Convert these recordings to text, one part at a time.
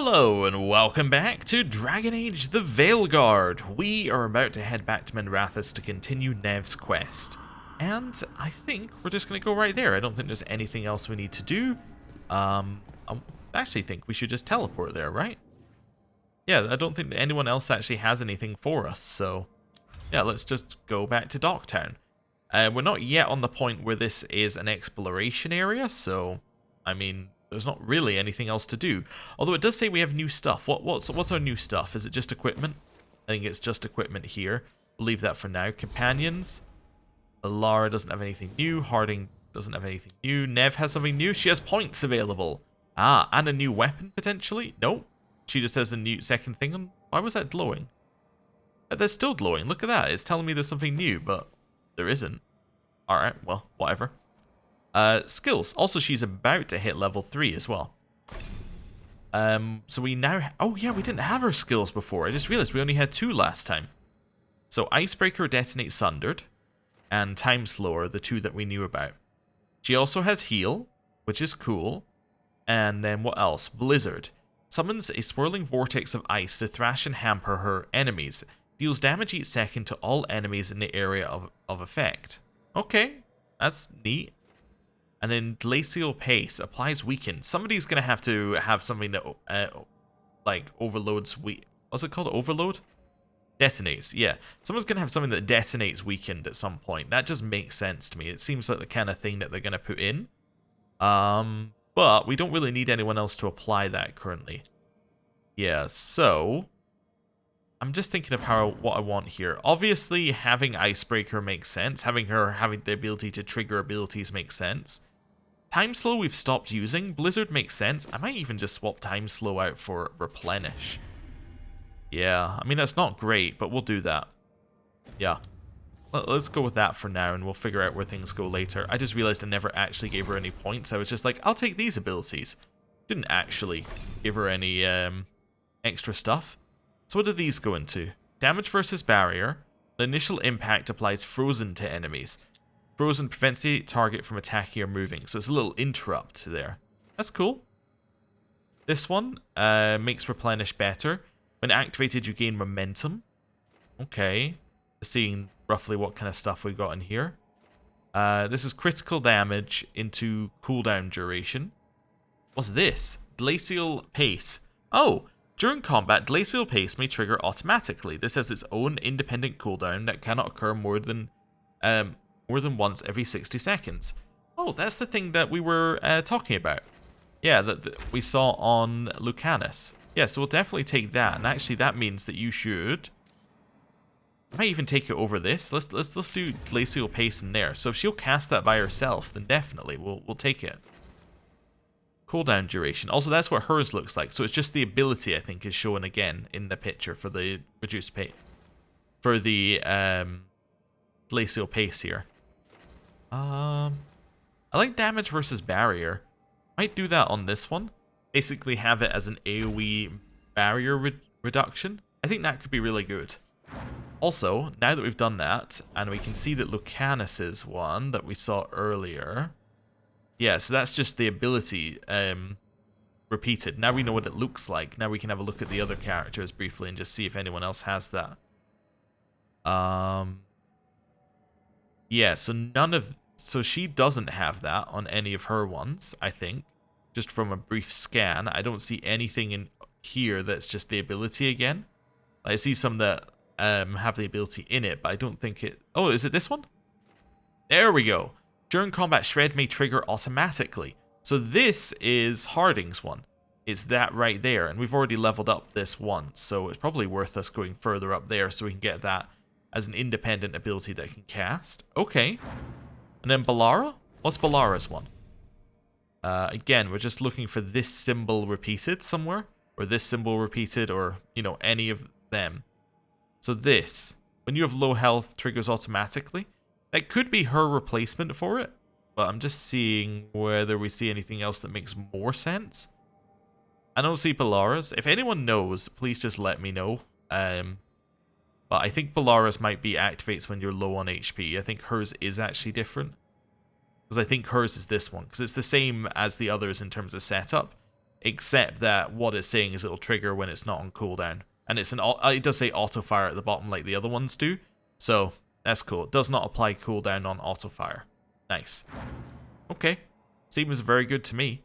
Hello and welcome back to Dragon Age the Veilguard. We are about to head back to Minrathous to continue Neve's quest. And I think we're just going to go right there. I don't think there's anything else we need to do. I actually think we should just teleport there, right? Yeah, I don't think anyone else actually has anything for us, so yeah, let's just go back to Docktown. We're not yet on the point where this is an exploration area, so I mean, there's not really anything else to do. Although it does say we have new stuff. What's our new stuff? Is it just equipment? I think it's just equipment here. We'll leave that for now. Companions. Lara doesn't have anything new. Harding doesn't have anything new. Neve has something new. She has points available. Ah, and a new weapon potentially? Nope. She just has a new second thing on. Why was that glowing? They're still glowing. Look at that. It's telling me there's something new, but there isn't. Alright, well, whatever. Skills. Also, she's about to hit level 3 as well. So we now... Oh, yeah, we didn't have her skills before. I just realized we only had 2 last time. So Icebreaker, Detonate Sundered, and Time Slower, the 2 that we knew about. She also has Heal, which is cool. And then what else? Blizzard. Summons a swirling vortex of ice to thrash and hamper her enemies. Deals damage each second to all enemies in the area of effect. Okay, that's neat. And then Glacial Pace applies weaken. Somebody's going to have something that, like, overloads... What's it called? Overload? Detonates, yeah. Someone's going to have something that detonates weakened at some point. That just makes sense to me. It seems like the kind of thing that they're going to put in. But we don't really need anyone else to apply that currently. Yeah, so... I'm just thinking of what I want here. Obviously, having Icebreaker makes sense. Having the ability to trigger abilities makes sense. Time Slow we've stopped using. Blizzard makes sense. I might even just swap Time Slow out for Replenish. Yeah, I mean, that's not great, but we'll do that. Yeah. Let's go with that for now, and we'll figure out where things go later. I just realized I never actually gave her any points. I was just like, I'll take these abilities. Didn't actually give her any extra stuff. So what do these go into? Damage versus barrier. The initial impact applies frozen to enemies. Frozen prevents the target from attacking or moving. So it's a little interrupt there. That's cool. This one makes Replenish better. When activated, you gain momentum. Okay. Seeing roughly what kind of stuff we got in here. This is critical damage into cooldown duration. What's this? Glacial Pace. Oh! During combat, Glacial Pace may trigger automatically. This has its own independent cooldown that cannot occur more than once every 60 seconds. Oh, that's the thing that we were talking about. Yeah, that we saw on Lucanus. Yeah, so we'll definitely take that. And actually, that means that you should... I might even take it over this. Let's do Glacial Pace in there. So if she'll cast that by herself, then definitely we'll take it. Cooldown duration. Also, that's what hers looks like. So it's just the ability, I think, is shown again in the picture for the reduced pace. For the Glacial Pace here. I like damage versus barrier. Might do that on this one. Basically have it as an AoE barrier reduction. I think that could be really good. Also, now that we've done that, and we can see that Lucanus's one that we saw earlier... Yeah, so that's just the ability repeated. Now we know what it looks like. Now we can have a look at the other characters briefly and just see if anyone else has that. Yeah, so she doesn't have that on any of her ones, I think. Just from a brief scan, I don't see anything in here that's just the ability again. I see some that have the ability in it, but I don't think it... Oh, is it this one? There we go. During combat, Shred may trigger automatically. So this is Harding's one. It's that right there, and we've already leveled up this once, so it's probably worth us going further up there so we can get that as an independent ability that can cast. Okay. And then Balara? What's Balara's one? Again, we're just looking for this symbol repeated somewhere, or this symbol repeated, or, you know, any of them. So this, when you have low health, triggers automatically. That could be her replacement for it, but I'm just seeing whether we see anything else that makes more sense. I don't see Balara's. If anyone knows, please just let me know. But I think Balara's might be activates when you're low on HP. I think hers is actually different. Because I think hers is this one. Because it's the same as the others in terms of setup. except that what it's saying is it'll trigger when it's not on cooldown. And it does say auto fire at the bottom like the other ones do. So that's cool. It does not apply cooldown on auto fire. Nice. Okay. Seems very good to me.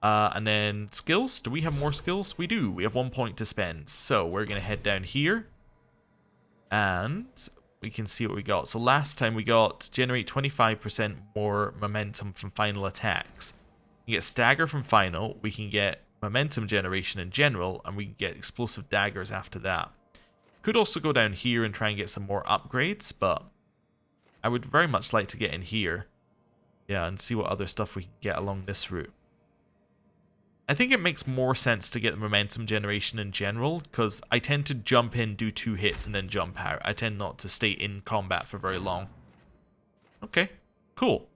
And then skills. Do we have more skills? We do. We have 1 point to spend. So we're going to head down here. And we can see what we got. So last time we got generate 25% more momentum from final attacks. We get stagger from final. We can get momentum generation in general. And we can get explosive daggers after that. Could also go down here and try and get some more upgrades. But I would very much like to get in here. Yeah, and see what other stuff we can get along this route. I think it makes more sense to get the momentum generation in general, because I tend to jump in, do 2 hits, and then jump out. I tend not to stay in combat for very long. Okay, cool.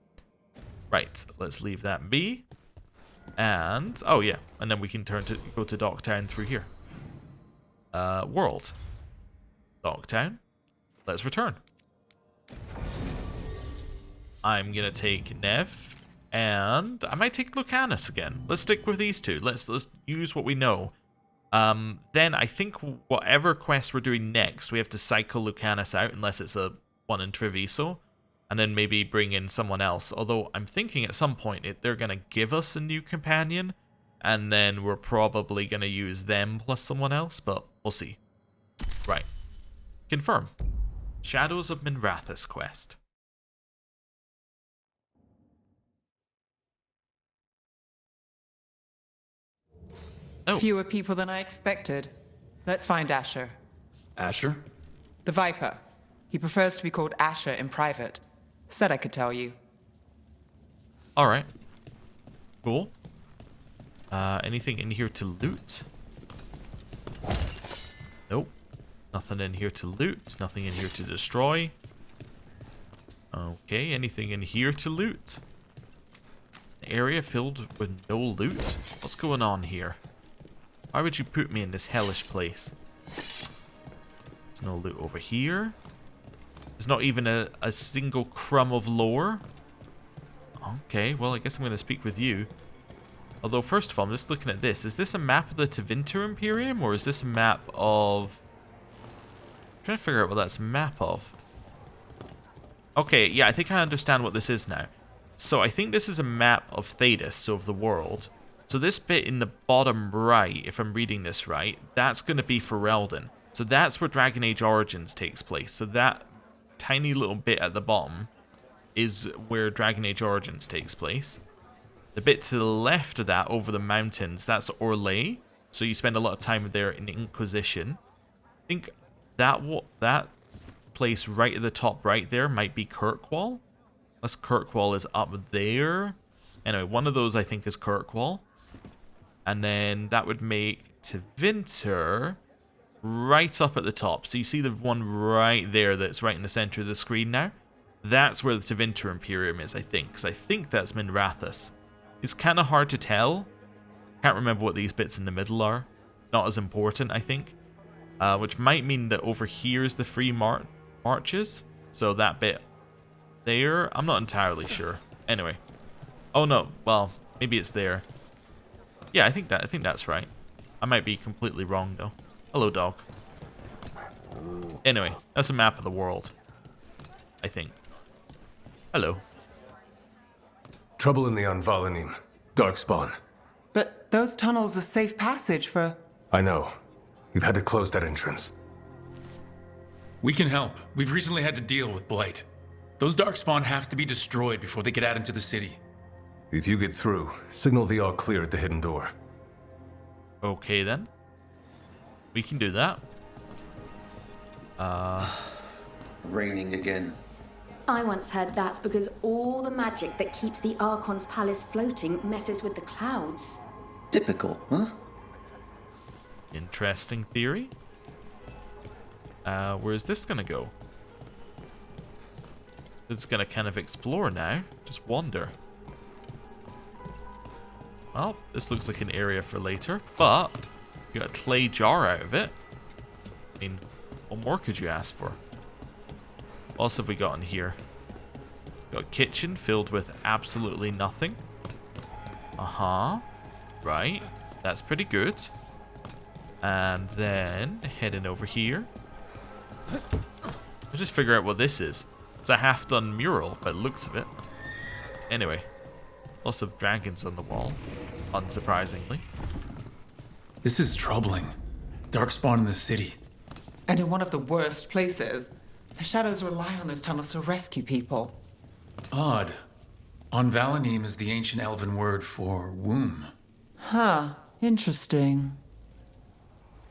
Right, let's leave that be. And, oh yeah, and then we can go to Docktown through here. World. Docktown. Let's return. I'm going to take Neve, and I might take Lucanus again. Let's stick with these two. Let's use what we know. Then I think whatever quest we're doing next, we have to cycle Lucanus out, unless it's a one in Treviso, and then maybe bring in someone else. Although I'm thinking at some point they're going to give us a new companion, and then we're probably going to use them plus someone else, but we'll see. Right. Confirm. Shadows of Minrathous quest. Oh. Fewer people than I expected. Let's find Asher. Asher? The Viper. He prefers to be called Asher in private. Said I could tell you. Alright. Cool. Anything in here to loot? Nope. Nothing in here to loot. Nothing in here to destroy. Okay, anything in here to loot? An area filled with no loot? What's going on here? Why would you put me in this hellish place? There's no loot over here. There's not even a single crumb of lore. Okay, well, I guess I'm going to speak with you. Although, first of all, I'm just looking at this. Is this a map of the Tevinter Imperium, or is this a map of... I'm trying to figure out what that's a map of. Okay, yeah, I think I understand what this is now. So I think this is a map of Thedas, so of the world. So this bit in the bottom right, if I'm reading this right, that's going to be Ferelden. So that's where Dragon Age Origins takes place. So that tiny little bit at the bottom is where Dragon Age Origins takes place. The bit to the left of that, over the mountains, that's Orlais. So you spend a lot of time there in Inquisition. I think that place right at the top right there might be Kirkwall. Unless Kirkwall is up there. Anyway, one of those I think is Kirkwall. And then that would make Tevinter right up at the top. So you see the one right there that's right in the center of the screen now? That's where the Tevinter Imperium is, I think. Because I think that's Minrathous. It's kind of hard to tell. Can't remember what these bits in the middle are. Not as important, I think. Which might mean that over here is the free marches. So that bit there, I'm not entirely sure. Anyway. Oh no, well, maybe it's there. Yeah, I think that's right. I might be completely wrong though. Hello, dog. Anyway, that's a map of the world. I think. Hello. Trouble in the Anvallenim. Darkspawn. But those tunnels are safe passage for... I know. We've had to close that entrance. We can help. We've recently had to deal with blight. Those Darkspawn have to be destroyed before they get out into the city. If you get through, signal the all clear at the hidden door. Okay then. We can do that. Raining again. I once heard that's because all the magic that keeps the Archon's palace floating messes with the clouds. Typical, huh? Interesting theory. Where's this gonna go? It's gonna kind of explore now. Just wander. Well, this looks like an area for later, but you got a clay jar out of it. I mean, what more could you ask for? What else have we got in here? Got a kitchen filled with absolutely nothing. Uh-huh. Right. That's pretty good. And then heading over here. I'll just figure out what this is. It's a half-done mural by the looks of it. Anyway, lots of dragons on the wall, unsurprisingly. This is troubling. Darkspawn in the city. And in one of the worst places. The shadows rely on those tunnels to rescue people. Odd. Anvallenim is the ancient elven word for womb. Huh. Interesting.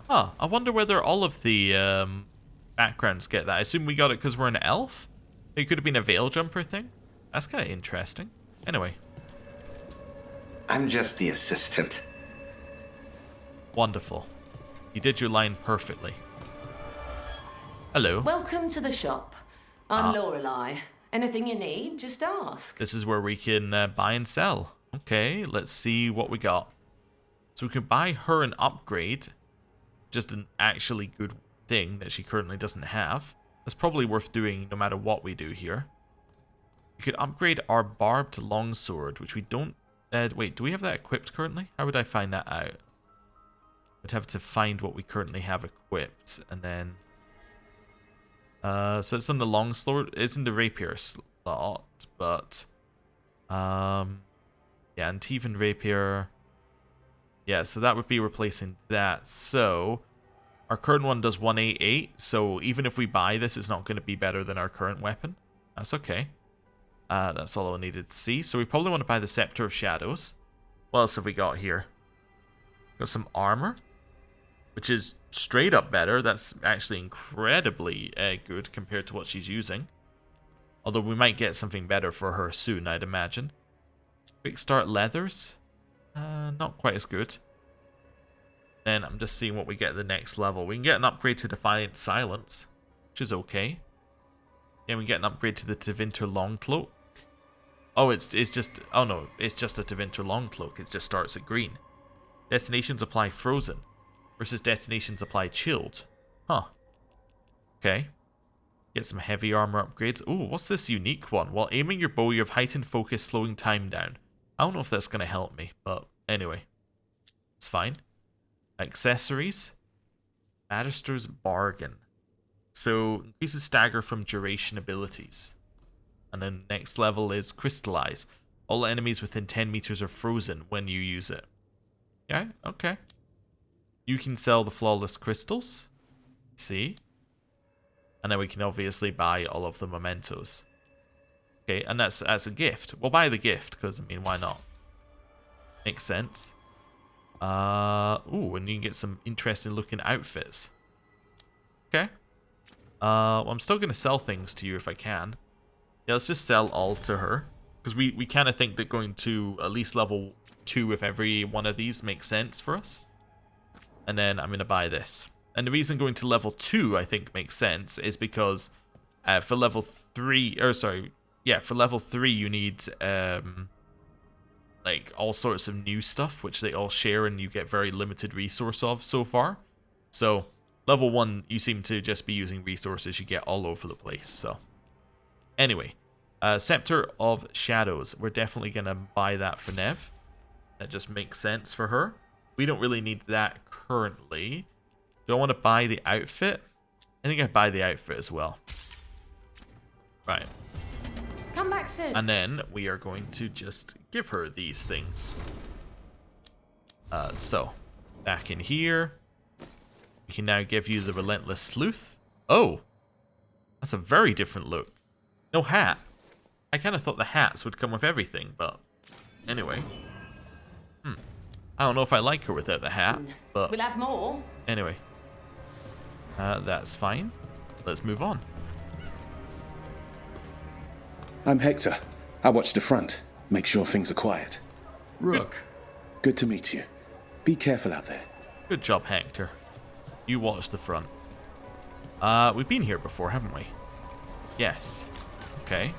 Huh, I wonder whether all of the backgrounds get that. I assume we got it because we're an elf? It could have been a veil jumper thing. That's kind of interesting. Anyway. I'm just the assistant. Wonderful. You did your line perfectly. Hello. Welcome to the shop. I'm Lorelei. Anything you need, just ask. This is where we can buy and sell. Okay, let's see what we got. So we can buy her an upgrade. Just an actually good thing that she currently doesn't have. That's probably worth doing no matter what we do here. We could upgrade our barbed longsword, which we don't... wait, do we have that equipped currently? How would I find that out? I'd have to find what we currently have equipped, and then... so it's in the longsword. It's in the rapier slot, but... yeah, and Teven rapier... Yeah, so that would be replacing that. So, our current one does 188, so even if we buy this, it's not going to be better than our current weapon. That's okay. That's all I needed to see. So we probably want to buy the Scepter of Shadows. What else have we got here? Got some armor, which is straight up better. That's actually incredibly good compared to what she's using. Although we might get something better for her soon, I'd imagine. Quick start leathers. Not quite as good. Then I'm just seeing what we get at the next level. We can get an upgrade to Defiant Silence, which is okay. Then we get an upgrade to the Tevinter Longcloak. Oh, it's just... Oh no, it's just a Tevinter Longcloak. It just starts at green. Detonations apply Frozen versus detonations apply Chilled. Huh. Okay. Get some heavy armor upgrades. Ooh, what's this unique one? While aiming your bow, you have heightened focus, slowing time down. I don't know if that's going to help me, but anyway. It's fine. Accessories. Magister's Bargain. So, increases stagger from duration abilities. And then next level is Crystallize. All enemies within 10 meters are frozen when you use it. Yeah, okay. You can sell the Flawless Crystals. See? And then we can obviously buy all of the mementos. Okay, and that's a gift. We'll buy the gift, because, I mean, why not? Makes sense. Ooh, and you can get some interesting looking outfits. Okay. Well, I'm still going to sell things to you if I can. Yeah, let's just sell all to her. Because we kind of think that going to at least level 2 with every one of these makes sense for us. And then I'm going to buy this. And the reason going to level 2 I think makes sense is because for level 3... Or, sorry... Yeah, for level 3 you need like all sorts of new stuff, which they all share and you get very limited resource of so far. So level 1 you seem to just be using resources you get all over the place. So anyway, Scepter of Shadows. We're definitely going to buy that for Neve. That just makes sense for her. We don't really need that currently. Do I want to buy the outfit? I think I buy the outfit as well. Right. Come back soon. And then we are going to just give her these things. So, back in here. We can now give you the Relentless Sleuth. Oh! That's a very different look. No hat. I kind of thought the hats would come with everything, but... Anyway. I don't know if I like her without the hat, but... We'll have more. Anyway. That's fine. Let's move on. I'm Hector. I watch the front. Make sure things are quiet. Rook. Good to meet you. Be careful out there. Good job, Hector. You watch the front. We've been here before, haven't we? Yes. Okay.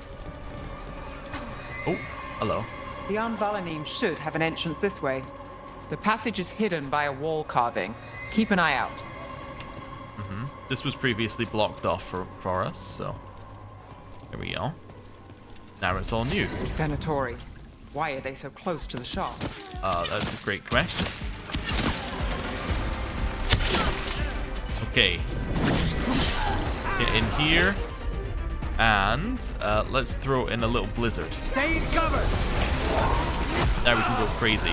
Oh, hello. The Anvallenim should have an entrance this way. The passage is hidden by a wall carving. Keep an eye out. This was previously blocked off for us, so... There we go. Now it's all new. Venatori. Why are they so close to the shop? That's a great question. Okay. Get in here. And let's throw in a little blizzard. Stay covered. Now we can go crazy.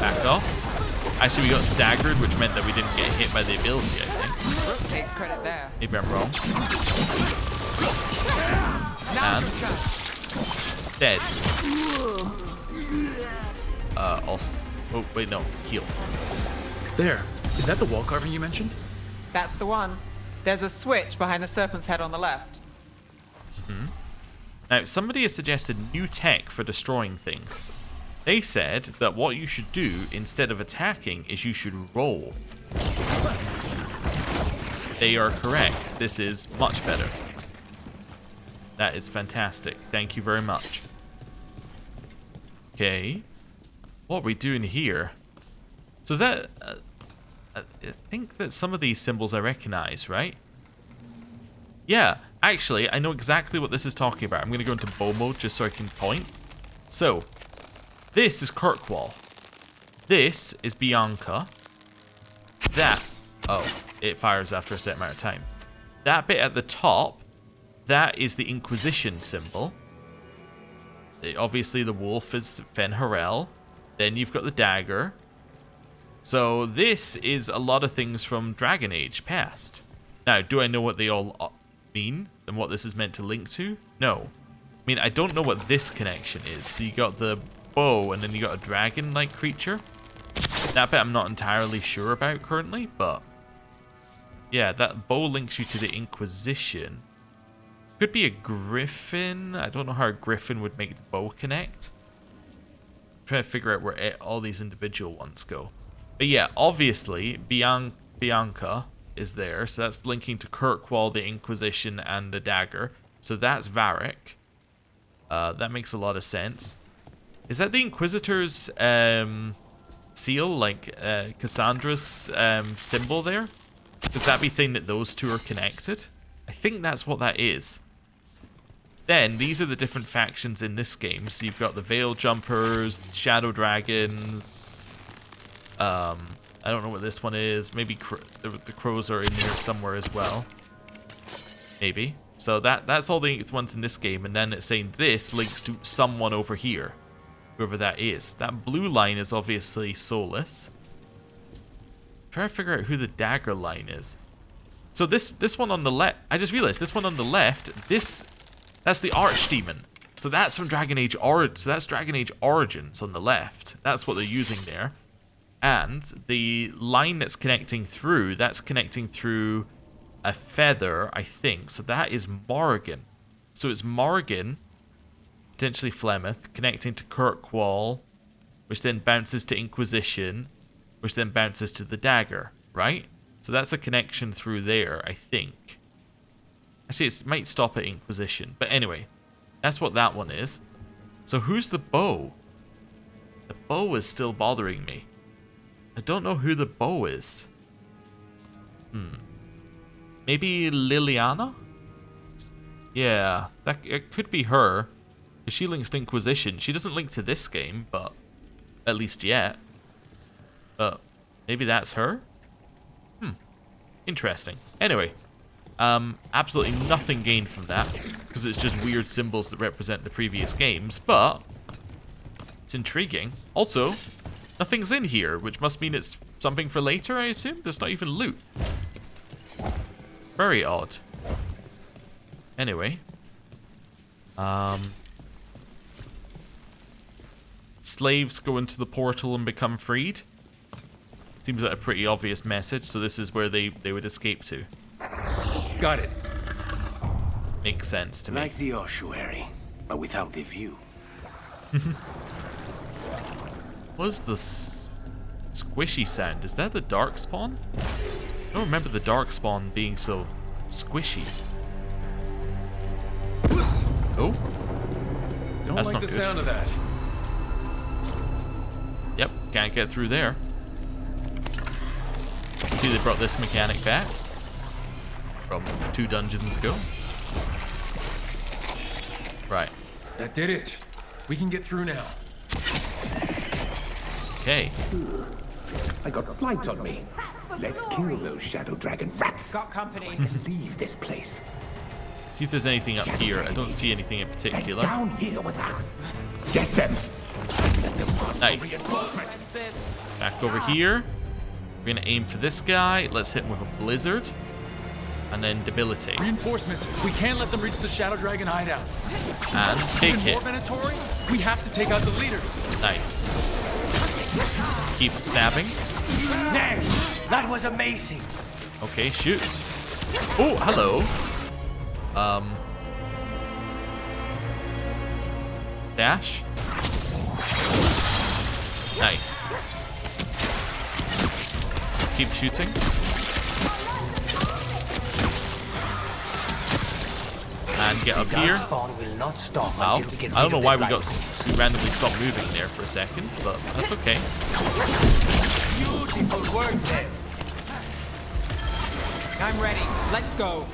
Backed off. Actually, we got staggered, which meant that we didn't get hit by the ability, I think. Rook takes credit there. Maybe I'm wrong. And dead. Also, oh wait, no, heal. There. Is that the wall carving you mentioned? That's the one. There's a switch behind the serpent's head on the left. Now, somebody has suggested new tech for destroying things. They said that what you should do instead of attacking is you should roll. They are correct. This is much better. That is fantastic. Thank you very much. Okay. What are we doing here? So is that... I think that some of these symbols I recognize, right? Yeah, actually, I know exactly what this is talking about. I'm going to go into bow mode just so I can point. So, this is Kirkwall. This is Bianca. That... Oh, it fires after a certain amount of time. That bit at the top, that is the Inquisition symbol. Obviously, the wolf is Fenharel. Then you've got the dagger. So this is a lot of things from Dragon Age past. Now, do I know what they all mean and what this is meant to link to? No. I mean, I don't know what this connection is. So you got the bow and then you got a dragon-like creature. That bit I'm not entirely sure about currently, but... Yeah, that bow links you to the Inquisition. Could be a griffin. I don't know how a griffin would make the bow connect. I'm trying to figure out where all these individual ones go. But yeah, obviously, Bianca is there. So that's linking to Kirkwall, the Inquisition, and the dagger. So that's Varric. That makes a lot of sense. Is that the Inquisitor's seal? Like Cassandra's symbol there? Could that be saying that those two are connected? I think that's what that is. Then, these are the different factions in this game. So you've got the Veil Jumpers, Shadow Dragons... I don't know what this one is. Maybe the crows are in here somewhere as well. Maybe. So that's all the ones in this game. And then it's saying this links to someone over here. Whoever that is. That blue line is obviously Solus. I'm trying to figure out who the dagger line is. So this one on the left... I just realized this one on the left, that's the Archdemon. So that's from Dragon Age Origins. So that's Dragon Age Origins on the left. That's what they're using there. And the line that's connecting through, that's connecting through a feather, I think. So that is Morrigan. So it's Morrigan, potentially Flemeth, connecting to Kirkwall, which then bounces to Inquisition, which then bounces to the dagger, right? So that's a connection through there, I think. Actually, it might stop at Inquisition. But anyway, that's what that one is. So who's the bow? The bow is still bothering me. I don't know who the bow is. Maybe Liliana? Yeah, it could be her. If she links to Inquisition. She doesn't link to this game, but at least yet. But maybe that's her? Interesting. Anyway, absolutely nothing gained from that, because it's just weird symbols that represent the previous games, but it's intriguing. Also, nothing's in here, which must mean it's something for later, I assume? There's not even loot. Very odd. Anyway. Slaves go into the portal and become freed. Seems like a pretty obvious message, so this is where they would escape to. Got it. Makes sense to me. Like the ossuary, but without the view. What's the squishy sound? Is that the Darkspawn? I don't remember the Darkspawn being so squishy. Oh. Don't That's like not the good. sound of that. Yep, can't get through there. See, they brought this mechanic back from 2 dungeons ago. Right. That did it. We can get through now. Okay. I got blight on me. Let's kill those shadow dragon rats. Got company. And leave this place. See if there's anything up here. I don't see anything in Get particular. down here with us. Get them. Nice. Back over here. We're gonna aim for this guy. Let's hit him with a blizzard. And then debilitate. Reinforcements. We can't let them reach the shadow dragon hideout. And take Even it. more Venatori? We have to take out the leader. Nice. Keep stabbing. Neve, that was amazing. Okay, shoot. Oh, hello. Dash. Nice. Keep shooting. And get up here. Will not stop Wow. until we get I don't rid know of why the we blight. randomly stopped moving there for a second, but that's okay. Beautiful work, Neve. I'm ready. Let's go.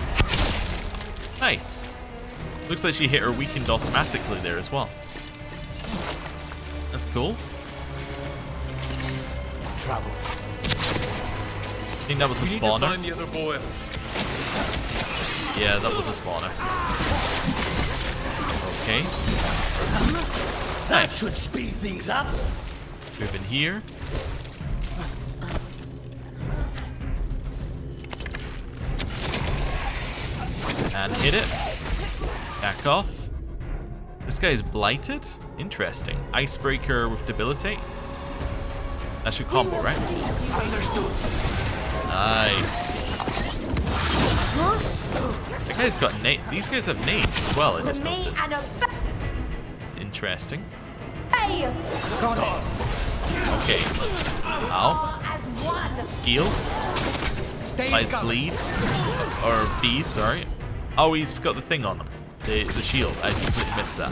Nice. Looks like she hit her weakened automatically there as well. That's cool. Trouble. I think that was a We need to spawner. find the other boy. Yeah, that was a spawner. Okay. That Nice. should speed things up. Move in here. And hit it. Back off. This guy's blighted. Interesting. Icebreaker with debilitate. That should combo, right? Understood. Nice. That guy's got name. These guys have names as well, I just noticed. It's interesting. Got it. Okay. Ow. Heal. Applies bleed. Or B, sorry. Oh, he's got the thing on him. The shield. I completely missed that.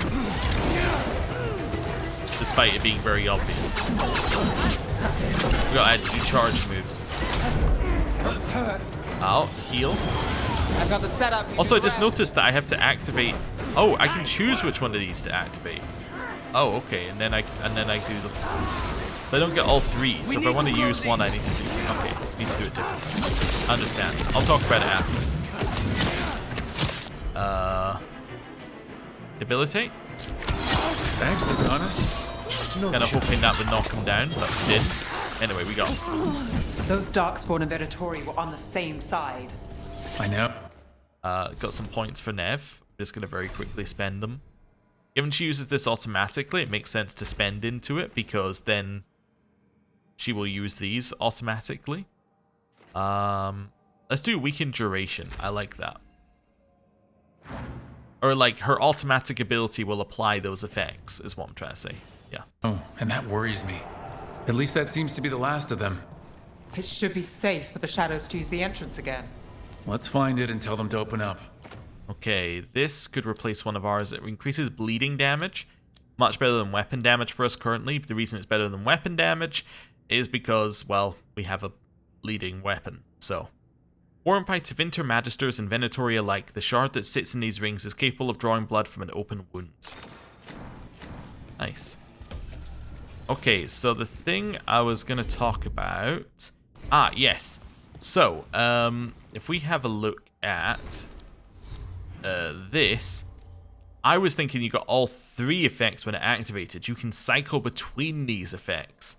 Despite it being very obvious. We gotta add 2 charge moves. Ow. Heal. I've got the setup. Also, I just noticed that I have to activate. Oh, I can choose which one of these to activate. Oh, okay, and then I do the. So I don't get all 3. So if I want to use one, I need to do. Okay, need to do it differently. I understand. I'll talk about it after. Debilitate. Thanks, Thedas. Kind of hoping that would knock him down, but it didn't. Anyway, we got him. Those Darkspawn and Venatori were on the same side. I know. Got some points for Neve. I'm just going to very quickly spend them. Given she uses this automatically, it makes sense to spend into it because then she will use these automatically. Let's do weakened duration. I like that. Or like her automatic ability will apply those effects is what I'm trying to say. Yeah. Oh, and that worries me. At least that seems to be the last of them. It should be safe for the shadows to use the entrance again. Let's find it and tell them to open up. Okay, this could replace one of ours. It increases bleeding damage. Much better than weapon damage for us currently. The reason it's better than weapon damage is because, well, we have a bleeding weapon. So, Warren Bites of Intermagisters and Venatori alike, the shard that sits in these rings is capable of drawing blood from an open wound. Nice. Okay, so the thing I was going to talk about... Ah, yes. So, if we have a look at this, I was thinking you got all 3 effects when it activated. You can cycle between these effects.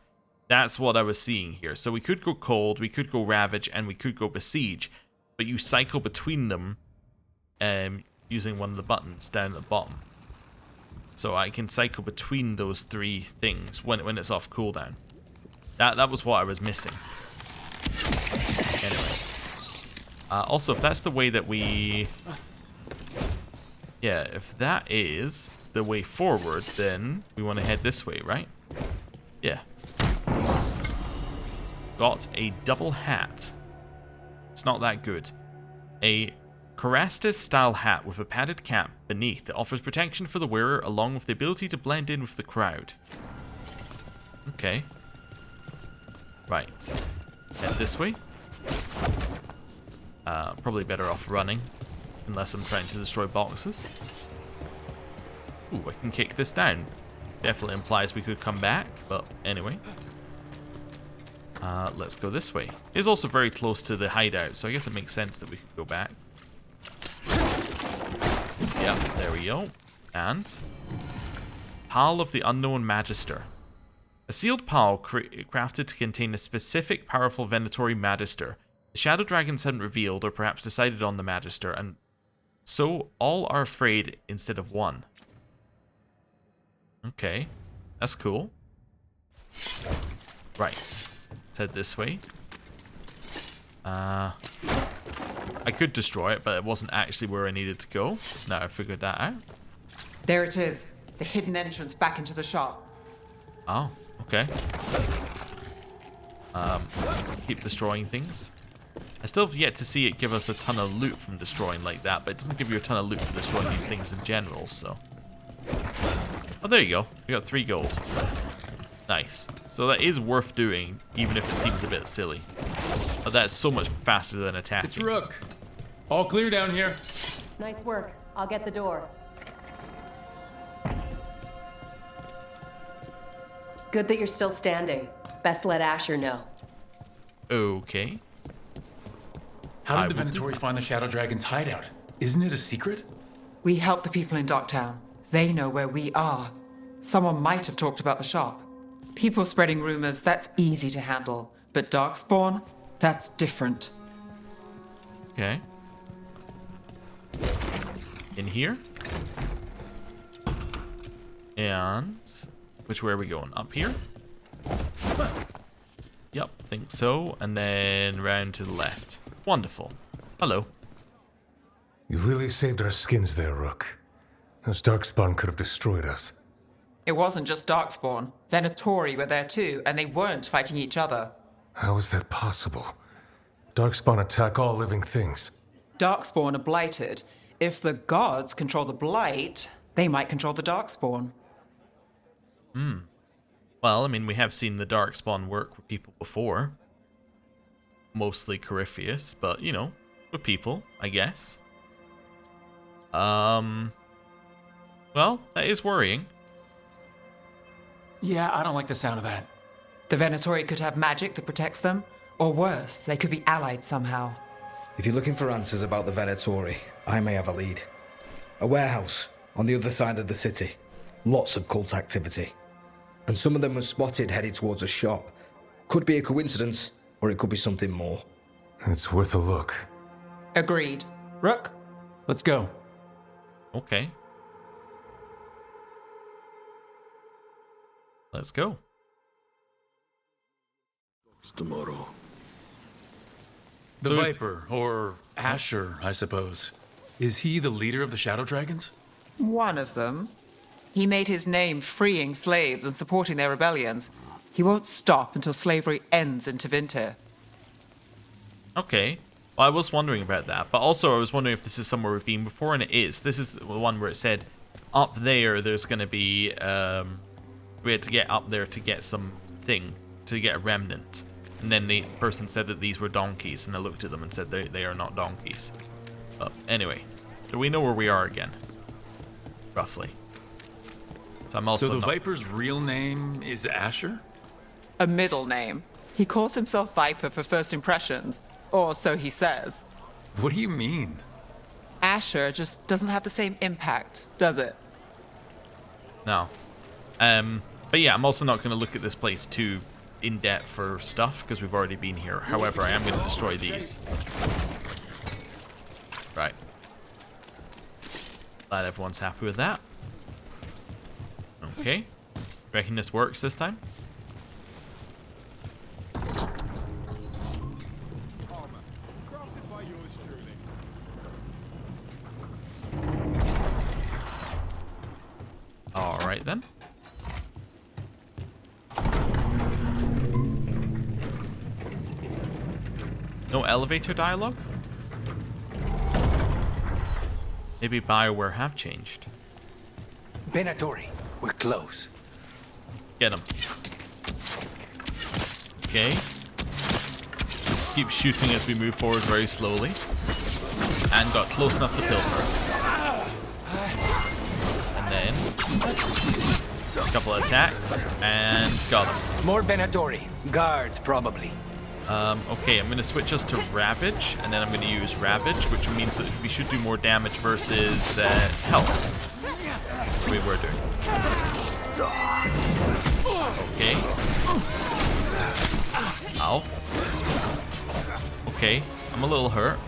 That's what I was seeing here. So we could go Cold, we could go Ravage, and we could go Besiege. But you cycle between them using one of the buttons down at the bottom. So I can cycle between those 3 things when it's off cooldown. That was what I was missing. Anyway. Also, if that's the way that we... Yeah, if that is the way forward, then we want to head this way, right? Yeah. Got a double hat. It's not that good. A Carastus-style hat with a padded cap beneath that offers protection for the wearer along with the ability to blend in with the crowd. Okay. Right. Head this way. Probably better off running. Unless I'm trying to destroy boxes. Ooh, I can kick this down. Definitely implies we could come back, but anyway. Let's go this way. It's also very close to the hideout, so I guess it makes sense that we could go back. Yep, there we go. And Pal of the Unknown Magister. A sealed pal crafted to contain a specific powerful Venatori Magister. The Shadow Dragons hadn't revealed or perhaps decided on the Magister, and so all are afraid instead of one. Okay, that's cool. Right, let's head this way. I could destroy it, but it wasn't actually where I needed to go. So now I figured that out. There it is. The hidden entrance back into the shop. Oh, okay. Keep destroying things. I still have yet to see it give us a ton of loot from destroying like that, but it doesn't give you a ton of loot for destroying these things in general, so... Oh, there you go. We got 3 gold. Nice. So that is worth doing, even if it seems a bit silly. But that's so much faster than attacking. It's Rook. All clear down here. Nice work. I'll get the door. Good that you're still standing. Best let Asher know. Okay. How did the Venatori find the Shadow Dragon's hideout? Isn't it a secret? We help the people in Docktown. They know where we are. Someone might have talked about the shop. People spreading rumors, that's easy to handle. But Darkspawn, that's different. Okay. In here. And which way are we going? Up here? Yep, think so. And then round to the left. Wonderful. Hello. You really saved our skins there, Rook. Those Darkspawn could have destroyed us. It wasn't just Darkspawn. Venatori were there too, and they weren't fighting each other. How is that possible? Darkspawn attack all living things. Darkspawn are blighted. If the gods control the blight, they might control the Darkspawn. Well, I mean, we have seen the Darkspawn work with people before. Mostly Corypheus, but, you know, with people, I guess. Well, that is worrying. Yeah, I don't like the sound of that. The Venatori could have magic that protects them, or worse, they could be allied somehow. If you're looking for answers about the Venatori, I may have a lead. A warehouse on the other side of the city. Lots of cult activity. And some of them were spotted headed towards a shop. Could be a coincidence, or it could be something more. It's worth a look. Agreed. Rook? Let's go. Okay. Let's go. Tomorrow. The Viper, or Asher, I suppose. Is he the leader of the Shadow Dragons? One of them. He made his name freeing slaves and supporting their rebellions. He won't stop until slavery ends in Tevinter. Okay. Well, I was wondering about that, but also I was wondering if this is somewhere we've been before, and it is. This is the one where it said up there's going to be... we had to get up there to get something, to get a remnant. And then the person said that these were donkeys, and I looked at them and said they are not donkeys. But anyway, so we know where we are again. Roughly. So I'm also So the Viper's real name is Asher? A middle name. He calls himself Viper for first impressions, or so he says. What do you mean? Asher just doesn't have the same impact, does it? No. But yeah, I'm also not going to look at this place too in depth for stuff because we've already been here. However, I am going to destroy these. Right. Glad everyone's happy with that. Okay. Reckon this works this time? Alright then. No elevator dialogue? Maybe BioWare have changed. Venatori, we're close. Get him. Okay. Keep shooting as we move forward very slowly. And got close enough to kill her. And then... Couple of attacks, and got him. More Venatori. Guards, probably. Okay, I'm going to switch us to Ravage, and then I'm going to use Ravage, which means that we should do more damage versus health. The way we're doing. Okay. Ow. Okay, I'm a little hurt.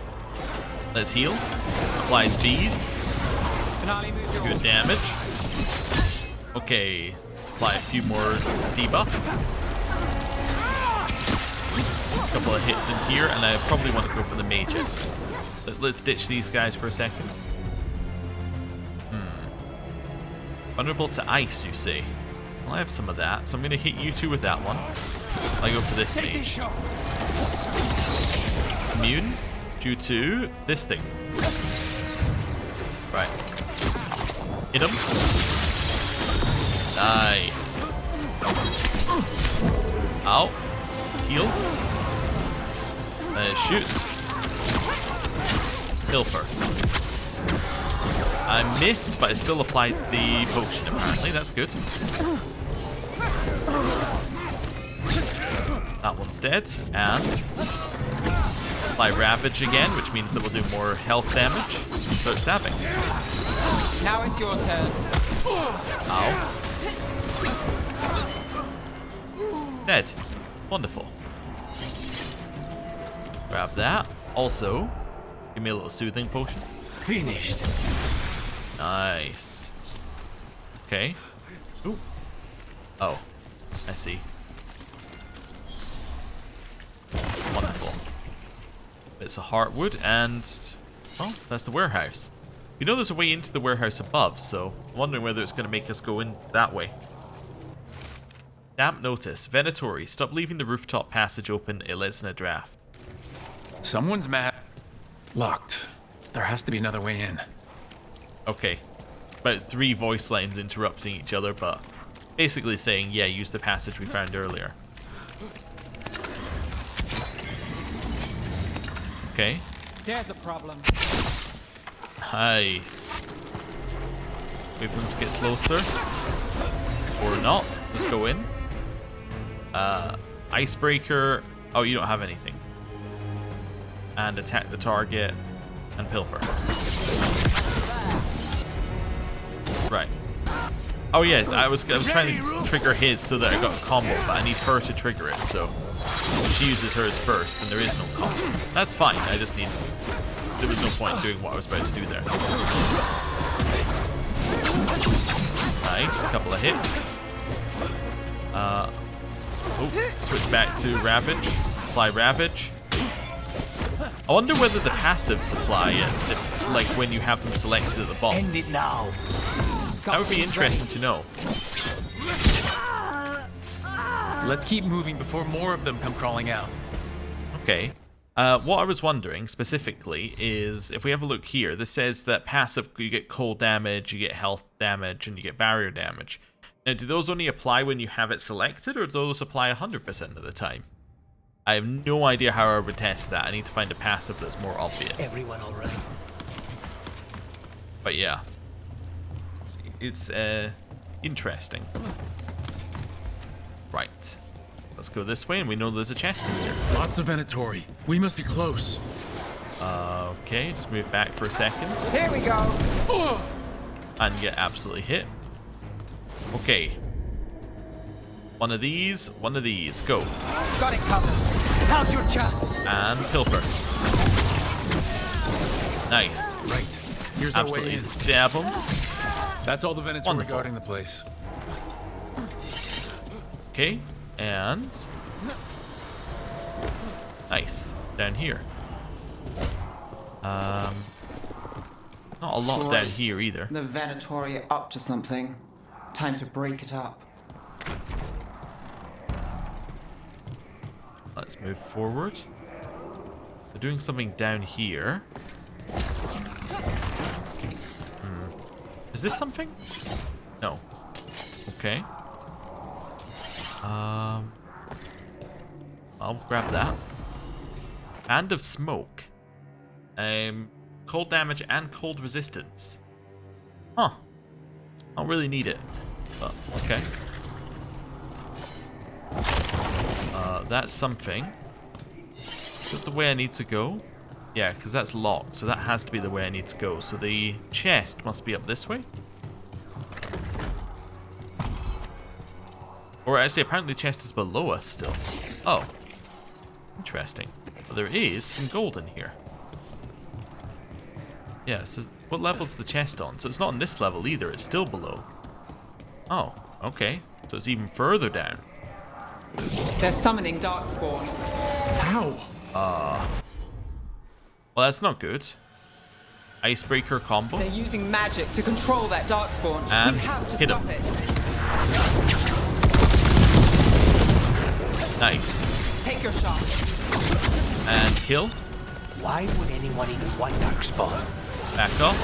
Let's heal. Apply these. Good damage. Okay, let's apply a few more debuffs. A couple of hits in here, and I probably want to go for the mages. Let's ditch these guys for a second. Vulnerable to ice, you say? Well, I have some of that, so I'm going to hit you two with that one. I go for this mage. Immune due to this thing. Right. Hit him. Nice. Ow. Heal. Shoot. Pilfer. I missed, but I still applied the potion, apparently. That's good. That one's dead. And apply Ravage again, which means that we'll do more health damage. Start stabbing. Now it's your turn. Ow. Dead. Wonderful. Grab that. Also, give me a little soothing potion. Finished. Nice. Okay. Ooh. Oh, I see. Wonderful. Bits of heartwood and... oh, that's the warehouse. We know there's a way into the warehouse above, so I'm wondering whether it's going to make us go in that way. Damp notice. Venatori, stop leaving the rooftop passage open. It lets in a draft. Someone's mad. Locked. There has to be another way in. Okay. About 3 voice lines interrupting each other, but basically saying, yeah, use the passage we found earlier. Okay. There's a problem. Nice. Wait for them to get closer. Or not. Just go in. Icebreaker. Oh, you don't have anything. And attack the target. And pilfer. Right. Oh yeah, I was trying to trigger his so that I got a combo, but I need her to trigger it, so she uses hers first, and there is no combo. That's fine, I just need... there was no point in doing what I was about to do there. Nice, a couple of hits. Oh, switch back to Ravage. Apply Ravage. I wonder whether the passives apply it, like when you have them selected at the bottom. End it now. That would be interesting to know. Let's keep moving before more of them come crawling out. Okay. What I was wondering specifically is, if we have a look here, this says that passive, you get cold damage, you get health damage, and you get barrier damage. Now, do those only apply when you have it selected, or do those apply 100% of the time? I have no idea how I would test that. I need to find a passive that's more obvious. Everyone all right? But yeah. It's interesting. Right. Let's go this way, and we know there's a chest in here. Lots of Venatori. We must be close. Okay, just move back for a second. Here we go. And get absolutely hit. Okay. One of these, go. Got it covered. Now's your chance. And pilfer. Nice. Right. Here's our way Absolutely in. stab him. That's all the Venatori Wonderful. guarding the place. Okay, and... nice. Down here. Not a lot down here either. The Venatori are up to something. Time to break it up. Let's move forward. They're doing something down here. Is this something? No. Okay. I'll grab that. Band of smoke. Cold damage and cold resistance. Huh. I don't really need it. But, okay. That's something. Is that the way I need to go? Yeah, because that's locked, so that has to be the way I need to go. So the chest must be up this way? Or actually, apparently the chest is below us still. Oh. Interesting. But there is some gold in here. Yeah, so what level is the chest on? So it's not on this level either, it's still below. Oh, okay. So it's even further down. They're summoning Darkspawn. How? Well, that's not good. Icebreaker combo. They're using magic to control that Darkspawn. And we have to hit stop him. it. Nice. Take your shot. And kill. Why would anyone even want Darkspawn? Back off.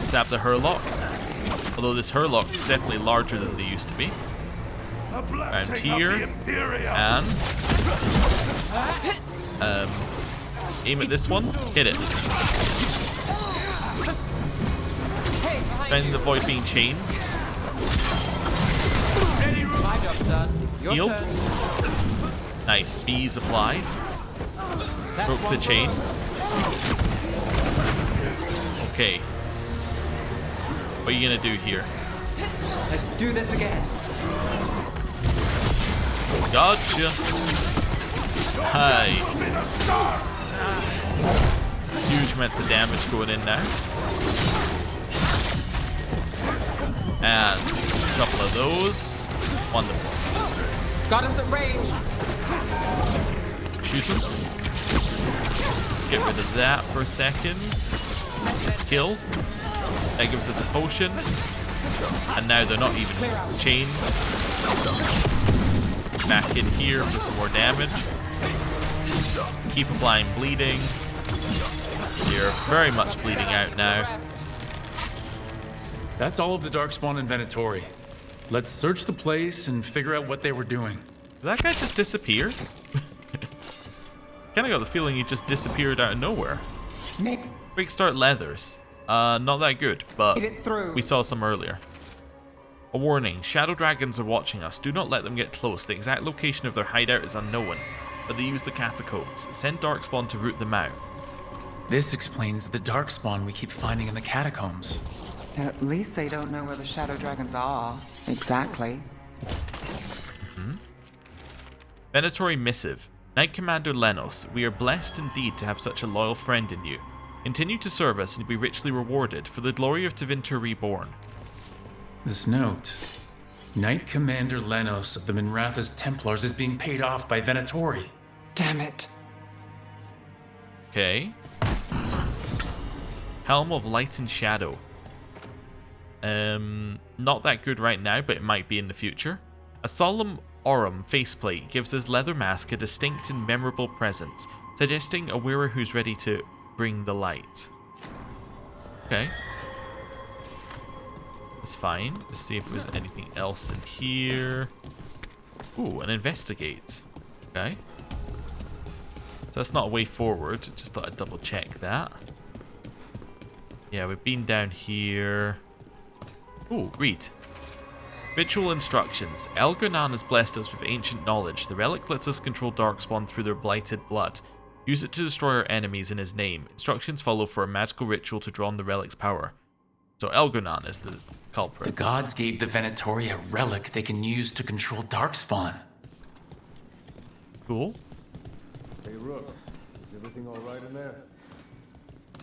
Stab the Hurlock. Although this Hurlock is definitely larger than they used to be. Around here. And aim at this one. Hit it. Trying to avoid being chained. My job's done. Your Heal. turn. Nice. Bees applied. Broke the chain. Okay. What are you gonna do here? Let's do this again. Gotcha. Nice. Huge amounts of damage going in now. And a couple of those. Wonderful. Got us at range. Shoot them. Let's get rid of that for a second. Kill. That gives us a potion. And now they're not even chained. Back in here for some more damage. Keep applying bleeding. You're very much bleeding out now. That's all of the Darkspawn in Venatori. Let's search the place and figure out what they were doing. Did that guy just disappear? Kinda got the feeling he just disappeared out of nowhere. Nick. Quick start leathers. Not that good, but Get it through. we saw some earlier. A warning, shadow dragons are watching us. Do not let them get close. The exact location of their hideout is unknown, but they use the catacombs. Send Darkspawn to root them out. This explains the Darkspawn we keep finding in the catacombs. At least they don't know where the shadow dragons are. Exactly. Venatori missive. Knight Commander Lenos, we are blessed indeed to have such a loyal friend in you. Continue to serve us and be richly rewarded for the glory of Tevinter Reborn. This note. Knight Commander Lenos of the Minrathous Templars is being paid off by Venatori. Damn it. Okay. Helm of Light and Shadow. Not that good right now, but it might be in the future. A solemn Aurum faceplate gives his leather mask a distinct and memorable presence, suggesting a wearer who's ready to bring the light. Okay. That's fine. Let's see if there's anything else in here. Ooh, an investigate. Okay. So that's not a way forward. Just thought I'd double check that. Yeah, we've been down here. Ooh, read. Ritual instructions. Elgonan has blessed us with ancient knowledge. The relic lets us control Darkspawn through their blighted blood. Use it to destroy our enemies in his name. Instructions follow for a magical ritual to draw on the relic's power. So Elgonan is the culprit. The gods gave the Venatori a relic they can use to control Darkspawn. Cool. Hey, Rook. Is everything all right in there?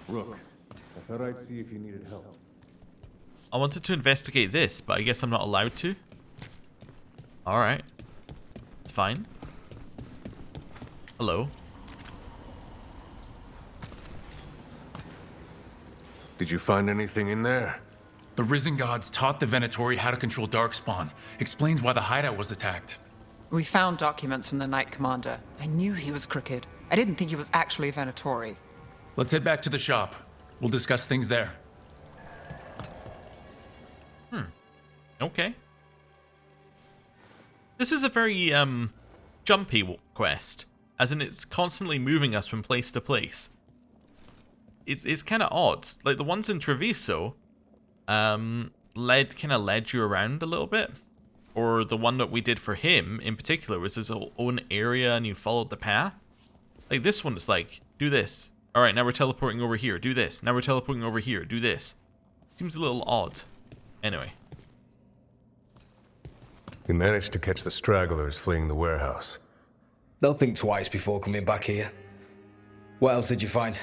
Rook, I thought I'd see if you needed help. I wanted to investigate this, but I guess I'm not allowed to. Alright. It's fine. Hello. Did you find anything in there? The Risen Gods taught the Venatori how to control Darkspawn. Explains why the hideout was attacked. We found documents from the Knight Commander. I knew he was crooked. I didn't think he was actually Venatori. Let's head back to the shop. We'll discuss things there. Okay. This is a very, jumpy quest. As in, it's constantly moving us from place to place. it's kind of odd. Like the ones in Treviso, led you around a little bit, or the one that we did for him in particular was his own area and you followed the path. Like this one, it's like, do this. All right, now we're teleporting over here. Do this. Now we're teleporting over here. Do this. Seems a little odd. Anyway. We managed to catch the stragglers fleeing the warehouse. They'll think twice before coming back here. What else did you find?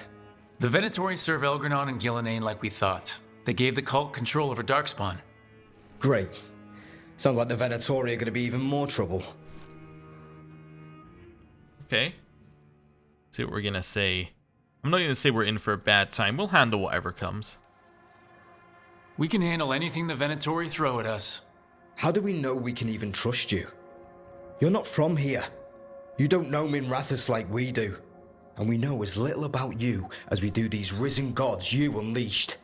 The Venatori serve Elgranon and Gillenane like we thought. They gave the cult control over Darkspawn. Great. Sounds like the Venatori are going to be even more trouble. Okay. See what we're going to say. I'm not going to say we're in for a bad time. We'll handle whatever comes. We can handle anything the Venatori throw at us. How do we know we can even trust you? You're not from here. You don't know Minrathous like we do. And we know as little about you as we do these risen gods you unleashed.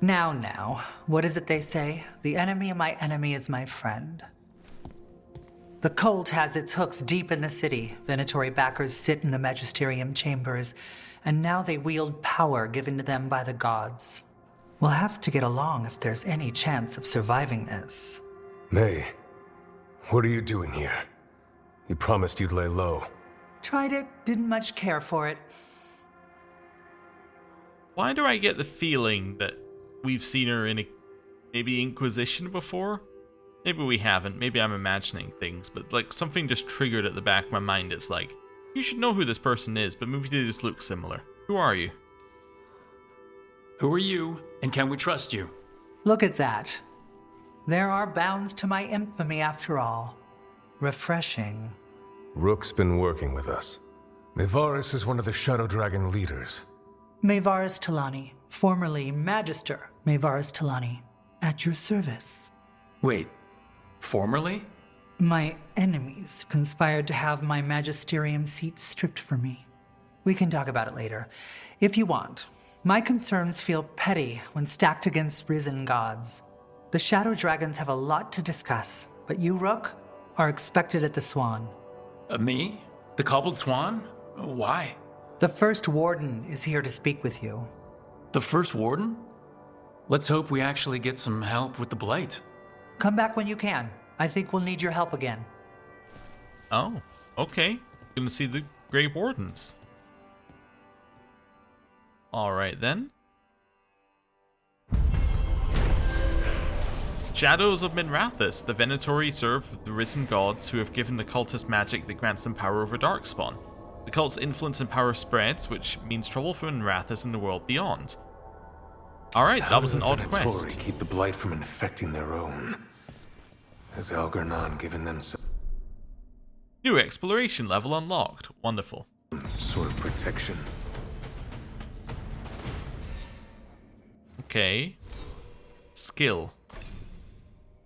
Now, what is it they say? The enemy of my enemy is my friend. The cult has its hooks deep in the city. Venatori backers sit in the magisterium chambers, and now they wield power given to them by the gods. We'll have to get along if there's any chance of surviving this. May, what are you doing here? You promised you'd lay low. Tried it, didn't much care for it. Why do I get the feeling that we've seen her in maybe Inquisition before? Maybe we haven't. Maybe I'm imagining things, but like something just triggered at the back of my mind. It's like, you should know who this person is, but maybe they just look similar. Who are you? Who are you, and can we trust you? Look at that. There are bounds to my infamy after all. Refreshing. Rook's been working with us. Mevaris is one of the Shadow Dragon leaders. Mevaris Talani, formerly Magister Mevaris Talani, at your service. Wait, formerly? My enemies conspired to have my magisterium seat stripped from me. We can talk about it later, if you want. My concerns feel petty when stacked against risen gods. The Shadow Dragons have a lot to discuss, but you, Rook, are expected at the Swan. Me? The Cobbled Swan? Why? The First Warden is here to speak with you. The First Warden? Let's hope we actually get some help with the Blight. Come back when you can. I think we'll need your help again. Oh, okay. Gonna see the Grey Wardens. Alright then. Shadows of Minrathous. The Venatori serve the risen gods who have given the cultist magic that grants them power over Darkspawn. The cult's influence and power spreads, which means trouble for Minrathous and the world beyond. Alright, that was an odd quest. Keep the Blight from infecting their own. Has Elgranon given them some New exploration level unlocked. Wonderful. sort of protection? Okay. Skill.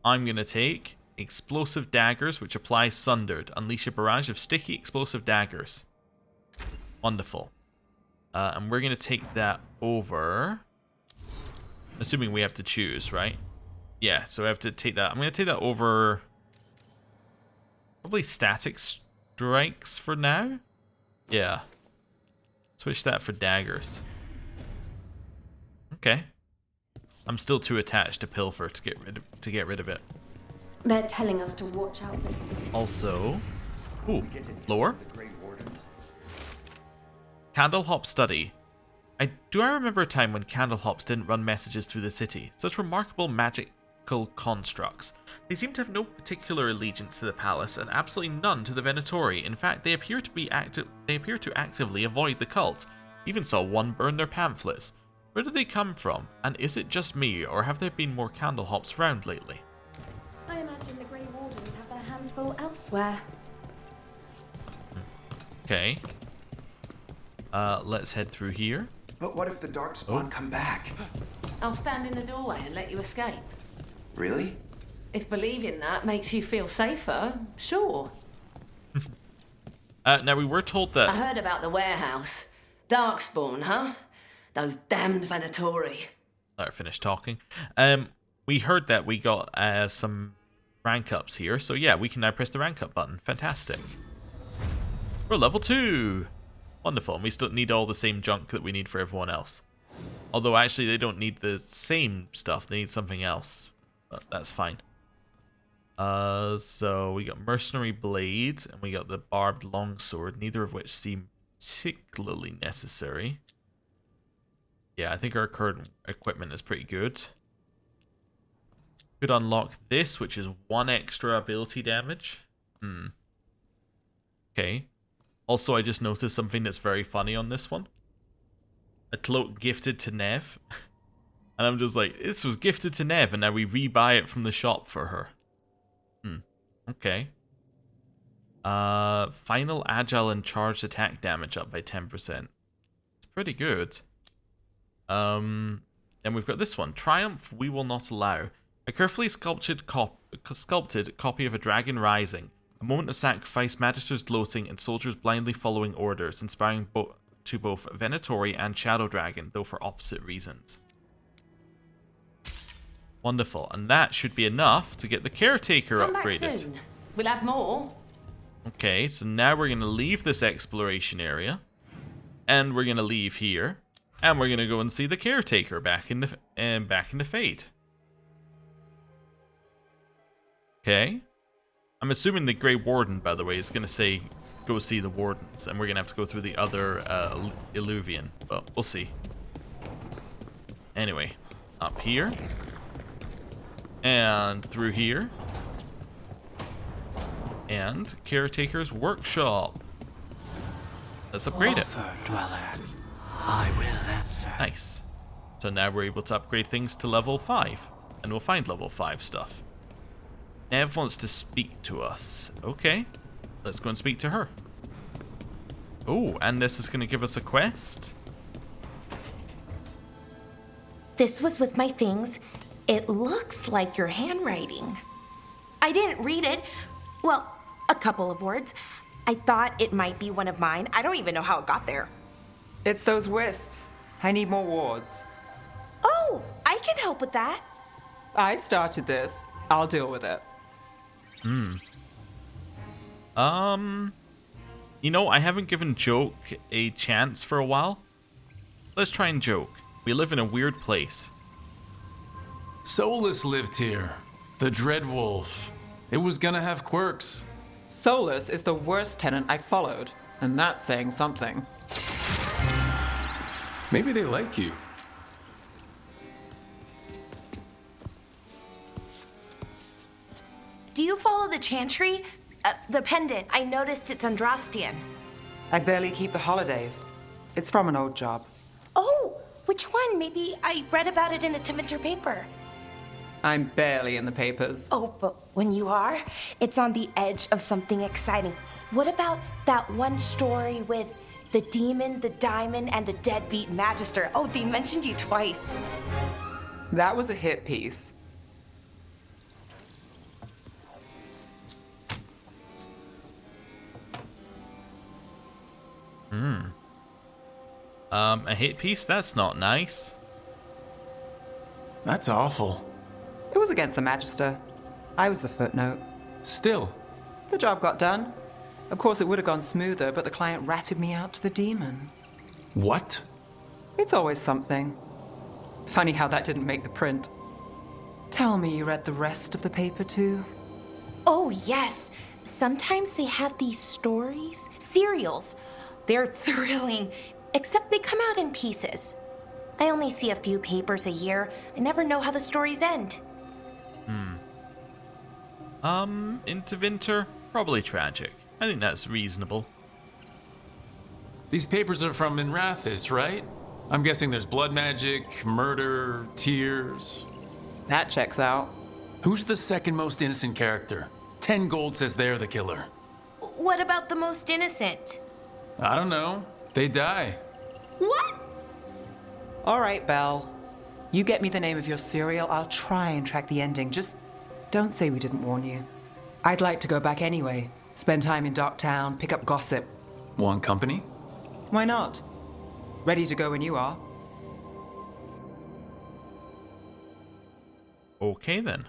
I'm gonna take explosive daggers, which apply sundered. Unleash a barrage of sticky explosive daggers. Wonderful. And we're gonna take that over. Assuming we have to choose, right? Yeah, so I have to take that. I'm gonna take that over. Probably static strikes for now. Yeah. Switch that for daggers. Okay. I'm still too attached to Pilfer to get rid of it. They're telling us to watch out. Also, ooh, lower. Candlehop study. I remember a time when candlehops didn't run messages through the city. Such remarkable magical constructs. They seem to have no particular allegiance to the palace and absolutely none to the Venatori. In fact, they appear to actively avoid the cult. Even saw one burn their pamphlets. Where did they come from? And is it just me, or have there been more candlehops around lately? I imagine the Grey Wardens have their hands full elsewhere. Okay. Let's head through here. But what if the Darkspawn come back? I'll stand in the doorway and let you escape. Really? If believing that makes you feel safer, sure. Now, we were told that... I heard about the warehouse. Darkspawn, huh? Those damned Venatori. Let her finish talking. We heard that we got some rank ups here, so yeah, we can now press the rank up button. Fantastic. We're level 2. Wonderful. And we still need all the same junk that we need for everyone else. Although, actually, they don't need the same stuff. They need something else. But that's fine. So we got Mercenary Blade, and we got the Barbed Longsword, neither of which seem particularly necessary. Yeah, I think our current equipment is pretty good. Could unlock this, which is 1 extra ability damage. Okay. Also, I just noticed something that's very funny on this one. A cloak gifted to Neve. And I'm just like, this was gifted to Neve, and now we rebuy it from the shop for her. Okay. Final agile and charged attack damage up by 10%. It's pretty good. Then we've got this one. Triumph we will not allow. A carefully sculpted copy of a dragon rising. A moment of sacrifice, magisters gloating, and soldiers blindly following orders, inspiring to both Venatori and Shadow Dragon, though for opposite reasons. Wonderful, and that should be enough to get the caretaker Come upgraded. back soon. We'll have more. Okay, so now we're going to leave this exploration area, and we're going to leave here, and we're going to go and see the caretaker back in the Fade. Okay. I'm assuming the Grey Warden, by the way, is going to say, go see the Wardens, and we're going to have to go through the other Illuvian, but we'll see. Anyway, up here. And through here. And Caretaker's Workshop. Let's upgrade it. Dweller, I will answer. Nice. So now we're able to upgrade things to level 5. And we'll find level 5 stuff. Neve wants to speak to us. Okay. Let's go and speak to her. Oh, and this is going to give us a quest. This was with my things. It looks like your handwriting. I didn't read it. Well, a couple of words. I thought it might be one of mine. I don't even know how it got there. It's those wisps. I need more wards. Oh, I can help with that. I started this. I'll deal with it. You know, I haven't given Joke a chance for a while. Let's try and joke. We live in a weird place. Solus lived here. The Dreadwolf. It was gonna have quirks. Solus is the worst tenant I followed, and that's saying something. Maybe they like you. Do you follow the chantry? The pendant. I noticed it's Andrastian. I barely keep the holidays. It's from an old job. Oh, which one? Maybe I read about it in a Tevinter paper. I'm barely in the papers. Oh, but when you are, it's on the edge of something exciting. What about that one story with the demon, the diamond, and the deadbeat magister? Oh, they mentioned you twice. That was a hit piece. A hit piece? That's not nice. That's awful. It was against the Magister. I was the footnote. Still. The job got done. Of course, it would have gone smoother, but the client ratted me out to the demon. What? It's always something. Funny how that didn't make the print. Tell me you read the rest of the paper too? Oh, yes. Sometimes they have these stories, serials. They're thrilling, except they come out in pieces. I only see a few papers a year. I never know how the stories end. Into Winter? Probably tragic. I think that's reasonable. These papers are from Minrathous, right? I'm guessing there's blood magic, murder, tears. That checks out. Who's the second most innocent character? 10 gold says they're the killer. What about the most innocent? I don't know. They die. What? All right, Belle. You get me the name of your serial, I'll try and track the ending. Just don't say we didn't warn you. I'd like to go back anyway. Spend time in Docktown, pick up gossip. Want company? Why not? Ready to go when you are. Okay then.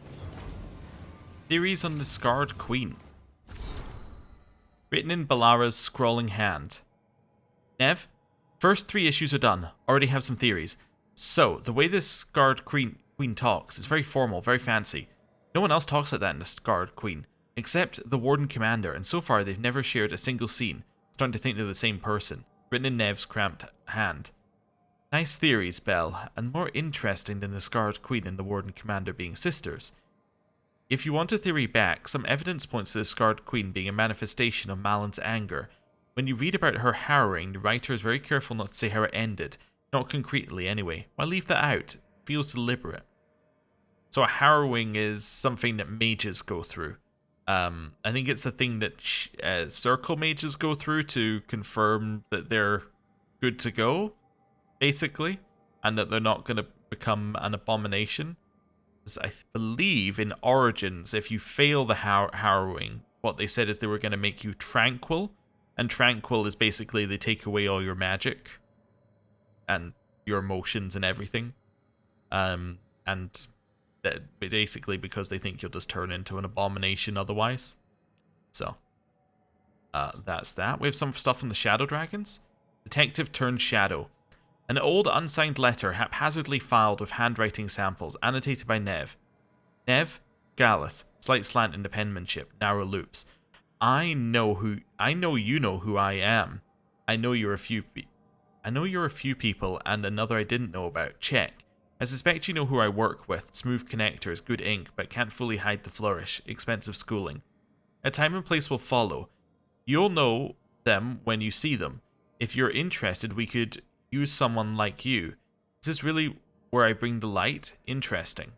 Theories on the Scarred Queen. Written in Balara's scrawling hand. Neve, first 3 issues are done. Already have some theories. So, the way this Scarred Queen talks is very formal, very fancy. No one else talks like that in the Scarred Queen, except the Warden Commander, and so far they've never shared a single scene. Starting to think they're the same person. Written in Neve's cramped hand. Nice theories, Belle, and more interesting than the Scarred Queen and the Warden Commander being sisters. If you want a theory back, some evidence points to the Scarred Queen being a manifestation of Malin's anger. When you read about her harrowing, the writer is very careful not to say how it ended. Not concretely, anyway. Why leave that out? It feels deliberate. So a harrowing is something that mages go through. I think it's a thing that circle mages go through to confirm that they're good to go, basically, and that they're not going to become an abomination. As I believe in Origins, if you fail the harrowing, what they said is they were going to make you tranquil, and tranquil is basically they take away all your magic and your emotions and everything, and that basically because they think you'll just turn into an abomination otherwise. So that's that. We have some stuff from the Shadow Dragons. Detective turned shadow. An old unsigned letter haphazardly filed with handwriting samples, annotated by Neve. Neve, Gallus, slight slant in the penmanship, narrow loops. I know you know who I am. I know you're a few people, and another I didn't know about. Check. I suspect you know who I work with. Smooth connectors, good ink, but can't fully hide the flourish. Expensive schooling. A time and place will follow. You'll know them when you see them. If you're interested, we could use someone like you. Is this really where I bring the light? Interesting.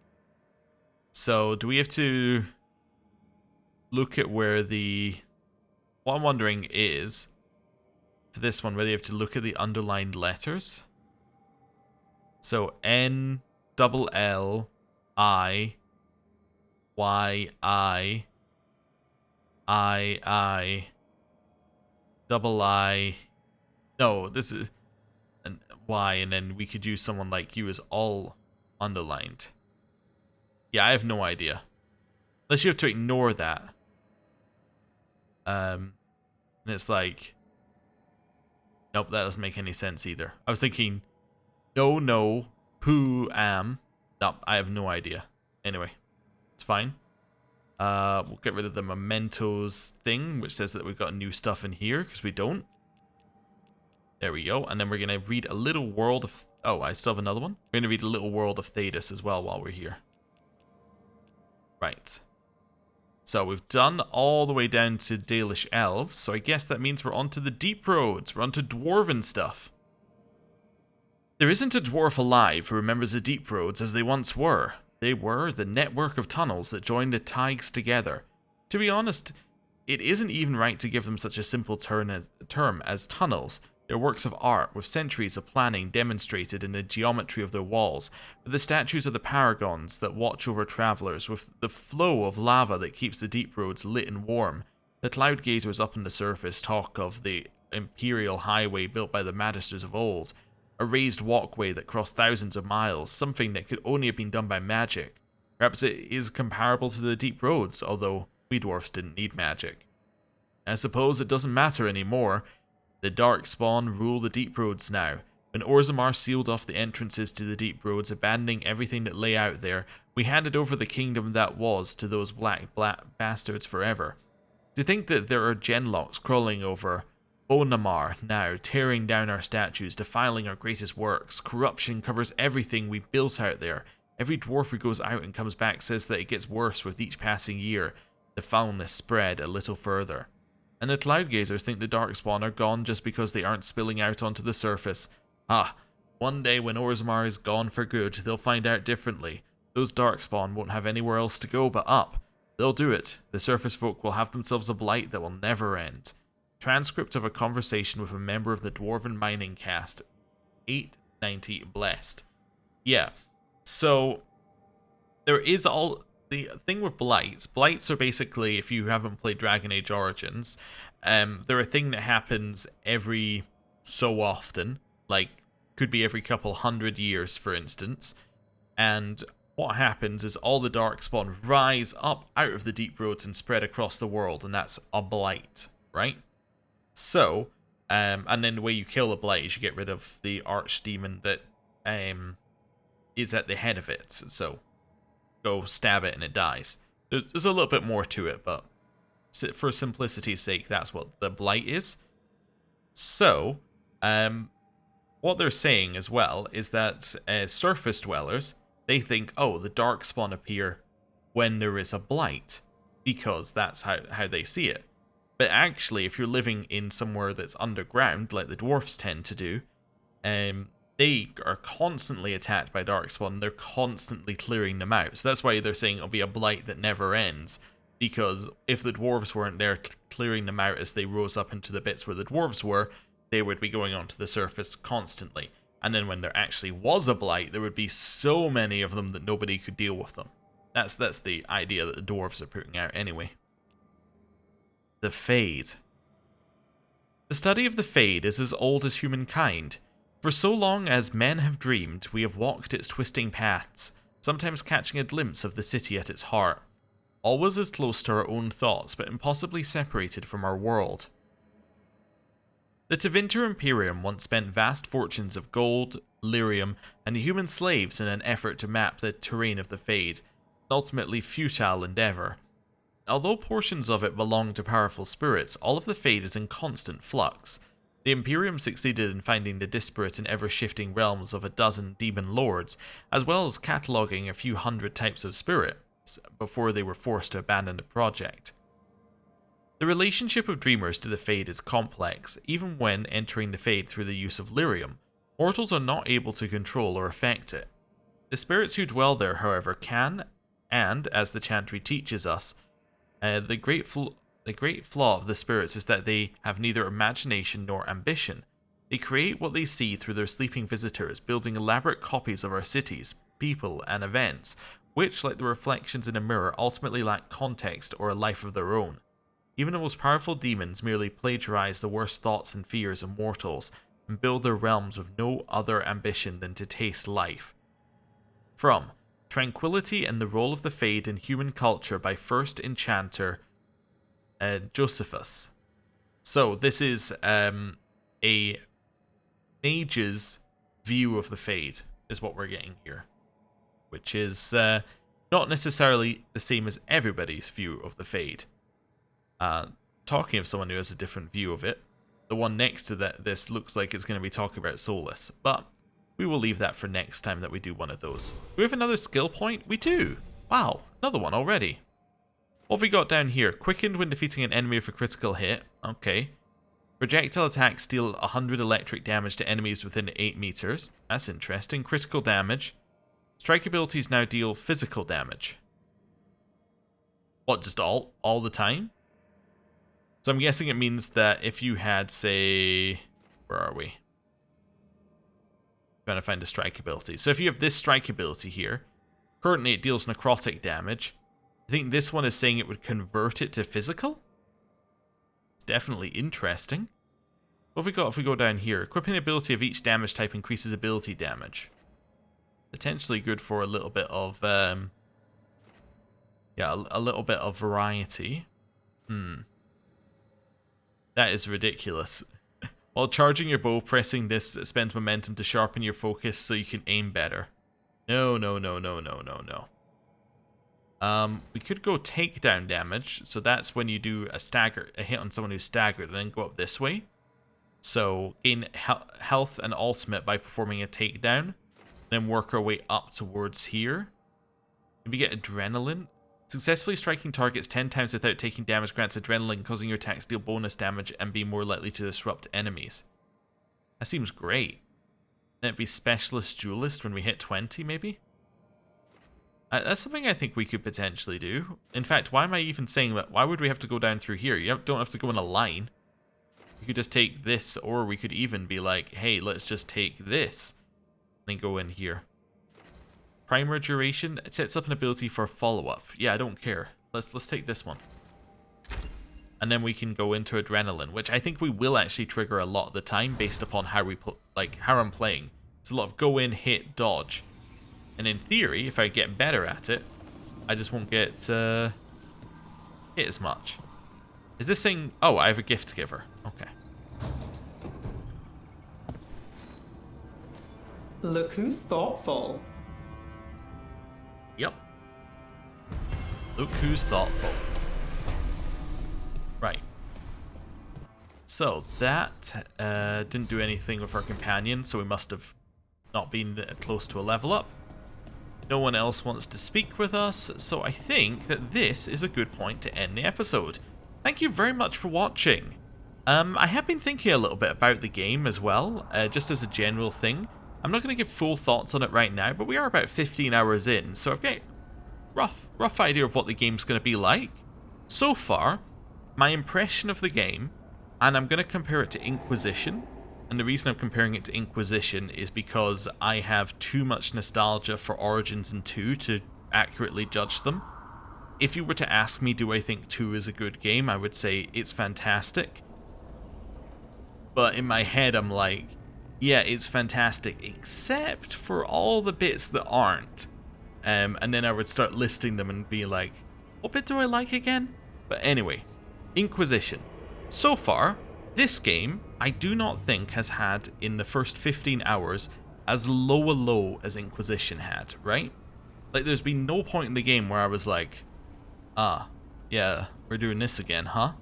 So, do we have to look at where the... What I'm wondering is, for this one, whether you have to look at the underlined letters. So, N, double L, I, Y, I, double I. No, this is an Y, and then we could use someone like you as all underlined. Yeah, I have no idea. Unless you have to ignore that. And it's like, nope, that doesn't make any sense either. I was thinking, no, who am? Nope, I have no idea. Anyway, it's fine. We'll get rid of the mementos thing, which says that we've got new stuff in here, because we don't. There we go. And then we're going to read a little world of... Oh, I still have another one. We're going to read a little world of Thedas as well while we're here. Right. So we've done all the way down to Dalish Elves, so I guess that means we're on to the deep roads. We're on to Dwarven stuff. There isn't a dwarf alive who remembers the deep roads as they once were. They were the network of tunnels that joined the Tigers together. To be honest, it isn't even right to give them such a simple term as tunnels. They're works of art, with centuries of planning demonstrated in the geometry of their walls, with the statues of the paragons that watch over travellers, with the flow of lava that keeps the deep roads lit and warm. The cloud gazers up on the surface talk of the imperial highway built by the Magisters of old, a raised walkway that crossed thousands of miles, something that could only have been done by magic. Perhaps it is comparable to the deep roads, although we dwarfs didn't need magic. I suppose it doesn't matter anymore. The Darkspawn rule the deep roads now. When Orzammar sealed off the entrances to the deep roads, abandoning everything that lay out there, we handed over the kingdom that was to those black bastards forever. To think that there are genlocks crawling over Onamar now, tearing down our statues, defiling our greatest works. Corruption covers everything we built out there. Every dwarf who goes out and comes back says that it gets worse with each passing year. The foulness spread a little further. And the Cloudgazers think the Darkspawn are gone just because they aren't spilling out onto the surface. Ah, one day when Orzammar is gone for good, they'll find out differently. Those Darkspawn won't have anywhere else to go but up. They'll do it. The surface folk will have themselves a blight that will never end. Transcript of a conversation with a member of the Dwarven Mining Cast. 890 blessed. Yeah, so there is all... The thing with blights are basically, if you haven't played Dragon Age Origins, they're a thing that happens every so often, like could be every couple 100 years, for instance. And what happens is all the Darkspawn rise up out of the deep roads and spread across the world, and that's a blight, right? So And then the way you kill a blight is you get rid of the archdemon that is at the head of it. So go stab it and it dies. There's a little bit more to it, but for simplicity's sake, that's what the blight is. So, what they're saying as well is that surface dwellers, they think, oh, the darkspawn appear when there is a blight, because that's how they see it. But actually, if you're living in somewhere that's underground, like the dwarfs tend to do, they are constantly attacked by darkspawn, and they're constantly clearing them out. So that's why they're saying it'll be a blight that never ends, because if the dwarves weren't there clearing them out as they rose up into the bits where the dwarves were, they would be going onto the surface constantly. And then when there actually was a blight, there would be so many of them that nobody could deal with them. That's the idea that the dwarves are putting out anyway. The Fade. The study of the Fade is as old as humankind. For so long as men have dreamed, we have walked its twisting paths, sometimes catching a glimpse of the city at its heart. Always as close to our own thoughts, but impossibly separated from our world. The Tevinter Imperium once spent vast fortunes of gold, lyrium, and human slaves in an effort to map the terrain of the Fade, an ultimately futile endeavor. Although portions of it belong to powerful spirits, all of the Fade is in constant flux. The Imperium succeeded in finding the disparate and ever-shifting realms of a dozen demon lords, as well as cataloguing a few hundred types of spirits, before they were forced to abandon the project. The relationship of dreamers to the Fade is complex. Even when entering the Fade through the use of lyrium, mortals are not able to control or affect it. The spirits who dwell there, however, can, and, as the Chantry teaches us, the great flaw of the spirits is that they have neither imagination nor ambition. They create what they see through their sleeping visitors, building elaborate copies of our cities, people, and events, which, like the reflections in a mirror, ultimately lack context or a life of their own. Even the most powerful demons merely plagiarize the worst thoughts and fears of mortals, and build their realms with no other ambition than to taste life. From Tranquility and the Role of the Fade in Human Culture by First Enchanter Josephus. So this is a mage's view of the Fade, is what we're getting here. Which is not necessarily the same as everybody's view of the Fade. Talking of someone who has a different view of it, the one next to this looks like it's going to be talking about Solus, but we will leave that for next time that we do one of those. Do we have another skill point? We do! Wow, another one already. What have we got down here? Quickened when defeating an enemy with a critical hit. Okay. Projectile attacks deal 100 electric damage to enemies within 8 meters. That's interesting. Critical damage. Strike abilities now deal physical damage. What, just all the time? So I'm guessing it means that if you had, say... Where are we? Trying to find a strike ability. So if you have this strike ability here, currently it deals necrotic damage. I think this one is saying it would convert it to physical? It's definitely interesting. What have we got if we go down here? Equipping ability of each damage type increases ability damage. Potentially good for a little bit of, a little bit of variety. That is ridiculous. While charging your bow, pressing this spends momentum to sharpen your focus so you can aim better. No. We could go takedown damage, so that's when you do a hit on someone who's staggered, and then go up this way. So gain health and ultimate by performing a takedown, then work our way up towards here. Maybe get adrenaline. Successfully striking targets 10 times without taking damage grants adrenaline, causing your attacks deal bonus damage and be more likely to disrupt enemies. That seems great. Then it'd be Specialist Duelist when we hit 20, maybe? That's something I think we could potentially do. In fact, why am I even saying that? Why would we have to go down through here? You don't have to go in a line. We could just take this, or we could even be like, hey, let's just take this. And then go in here. Primer duration, it sets up an ability for follow-up. Yeah, I don't care. Let's take this one. And then we can go into adrenaline, which I think we will actually trigger a lot of the time based upon how how I'm playing. It's a lot of go in, hit, dodge. And in theory, if I get better at it, I just won't get hit as much. Is this thing... Oh, I have a gift giver. Okay. Look who's thoughtful. Yep. Look who's thoughtful. Right. So that didn't do anything with our companion, so we must have not been close to a level up. No one else wants to speak with us, so I think that this is a good point to end the episode. Thank you very much for watching. I have been thinking a little bit about the game as well, just as a general thing. I'm not going to give full thoughts on it right now, but we are about 15 hours in, so I've got a rough idea of what the game's going to be like. So far, my impression of the game, and I'm going to compare it to Inquisition, and the reason I'm comparing it to Inquisition is because I have too much nostalgia for Origins and 2 to accurately judge them. If you were to ask me, do I think 2 is a good game, I would say it's fantastic. But in my head, I'm like, yeah, it's fantastic, except for all the bits that aren't. And then I would start listing them and be like, what bit do I like again? But anyway, Inquisition. So far, this game, I do not think has had, in the first 15 hours, as low a low as Inquisition had, right? Like, there's been no point in the game where I was like, ah, yeah, we're doing this again, huh?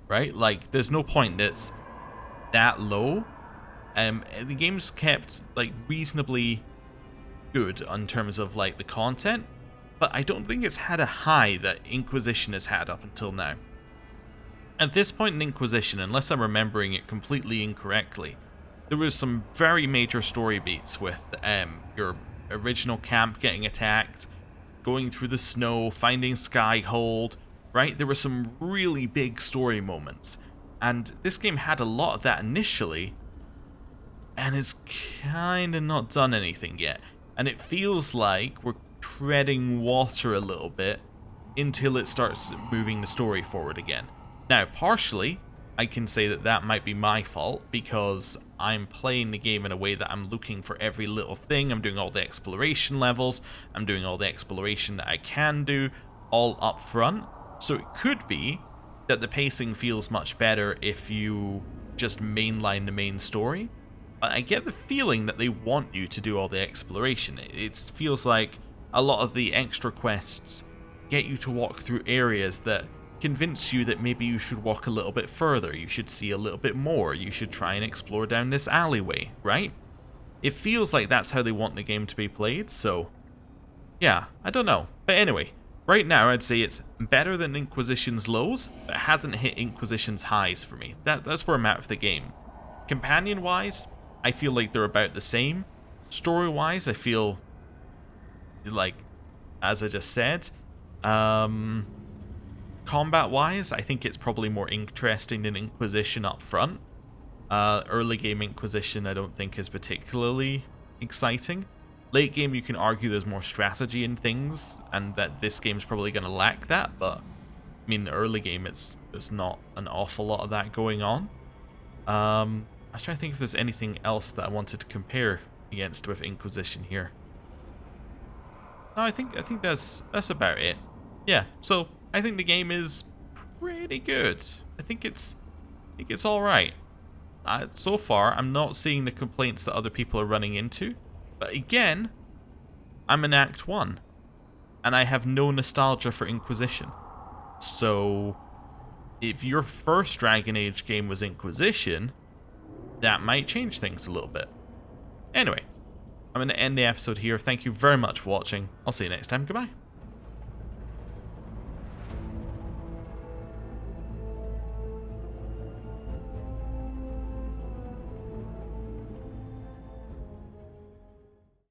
Right? Like, there's no point that's that low. The game's kept, like, reasonably good in terms of, like, the content, but I don't think it's had a high that Inquisition has had up until now. At this point in Inquisition, unless I'm remembering it completely incorrectly, there was some very major story beats with your original camp getting attacked, going through the snow, finding Skyhold, right? There were some really big story moments, and this game had a lot of that initially, and it's kind of not done anything yet. And it feels like we're treading water a little bit until it starts moving the story forward again. Now, partially, I can say that that might be my fault because I'm playing the game in a way that I'm looking for every little thing. I'm doing all the exploration levels. I'm doing all the exploration that I can do all up front. So it could be that the pacing feels much better if you just mainline the main story. But I get the feeling that they want you to do all the exploration. It feels like a lot of the extra quests get you to walk through areas that convince you that maybe you should walk a little bit further, you should see a little bit more, you should try and explore down this alleyway, right? It feels like that's how they want the game to be played, so yeah, I don't know. But anyway, right now I'd say it's better than Inquisition's lows, but it hasn't hit Inquisition's highs for me. That's where I'm at with the game. Companion-wise, I feel like they're about the same. Story-wise, I feel like, as I just said, combat-wise, I think it's probably more interesting than Inquisition up front. Early game Inquisition I don't think is particularly exciting. Late game you can argue there's more strategy in things, and that this game's probably going to lack that, but I mean, early game there's not an awful lot of that going on. I was trying to think if there's anything else that I wanted to compare against with Inquisition here. No, I think that's about it. Yeah, so I think the game is pretty good. I think it's all right. So far, I'm not seeing the complaints that other people are running into. But again, I'm in Act 1, and I have no nostalgia for Inquisition. So, if your first Dragon Age game was Inquisition, that might change things a little bit. Anyway, I'm going to end the episode here. Thank you very much for watching. I'll see you next time. Goodbye.